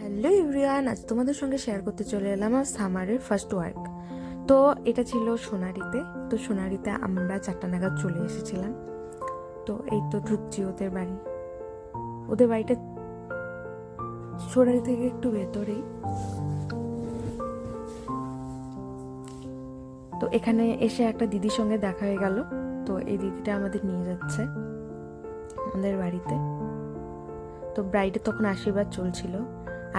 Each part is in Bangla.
হ্যালো এভরিওয়ান, আজ তোমাদের সঙ্গে শেয়ার করতে চলে এলাম আমার সামারের ফার্স্ট ওয়ার্ক। তো এটা ছিল সোনারিতে। তো সোনারিতে আমরা 4টা নাগাদ চলে এসেছিলাম। তো এই তো ঢুকছি ওদের বাড়ি। ওদের বাড়িটা সোনারি থেকে একটু ভেতরেই। তো এখানে এসে একটা দিদির সঙ্গে দেখা হয়ে গেল। তো এই দিদিটা আমাদের নিয়ে যাচ্ছে আমাদের বাড়িতে। তো ব্রাইডের তখন আশীর্বাদ চলছিল,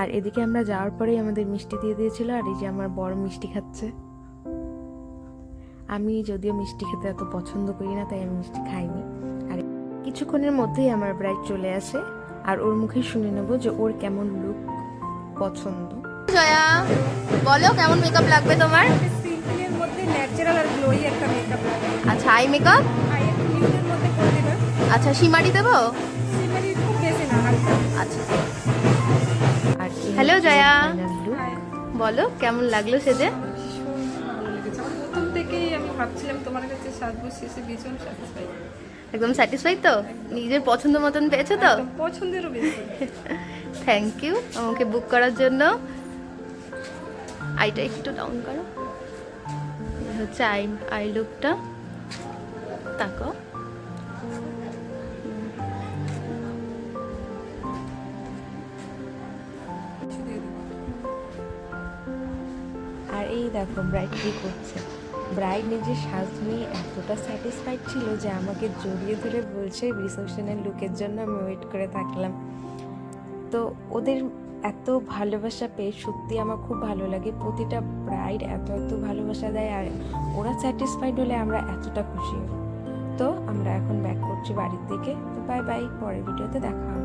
আর এদিকে আমরা যাওয়ার পরেই আমাদের মিষ্টি দিয়ে দিয়েছিল। আর এই যে আমার বড় মিষ্টি খাচ্ছে। আমি যদিও মিষ্টি খেতে এত পছন্দ করি না, তাই আমি মিষ্টি খাইনি। আর কিছুক্ষণের মধ্যেই আমার ব্রাইড চলে আসে, আর ওর মুখে শুনে নেব যে ওর কেমন লুক পছন্দ। জয়া, বলো কেমন মেকআপ লাগবে তোমার? সিম্পলের মধ্যে ন্যাচারাল আর গ্লোই একটা মেকআপ লাগে। আচ্ছা, আই মেকআপ। আই একটু নিউডের মধ্যে করে দিবে। আচ্ছা, সিমারি দেবো? সিমারি খুব বেশি না, হালকা। আচ্ছা। আর হ্যালো জয়া, লুক। হ্যাঁ, বলো কেমন লাগলো সেজে? ভীষণ ভালো লেগেছে। আমার প্রথম থেকেই আমি ভাবছিলাম তোমার কাছে সাজবো, শেষে ভীষণ স্যাটিসফাই। একদম স্যাটিসফাইড তো? নিজের পছন্দ মতন পেয়েছো তো? পছন্দেরও বেশি। থ্যাংক ইউ আমাকে বুক করার জন্য। আইটা একটু ডাউন করো। এই হচ্ছে আই লুকটা। তাকো। আর এই দেখো ব্রাইড কি করছে। ব্রাইড নিজের সাজ নিয়ে এতটা স্যাটিসফাইড ছিল যে আমাকে জড়িয়ে ধরে বলছে রিসেপশনের লুকের জন্য আমি ওয়েট করে থাকলাম। তো ওদের এত ভালোবাসা পেয়ে সত্যি আমার খুব ভালো লাগে। প্রতিটা ব্রাইড এত ভালোবাসা দেয়, আর ওরা স্যাটিসফাইড হলে আমরা এতটা খুশি হই। তো আমরা এখন ব্যাক করছি বাড়ির দিকে। তো বাই বাই, পরের ভিডিওতে দেখা হবে।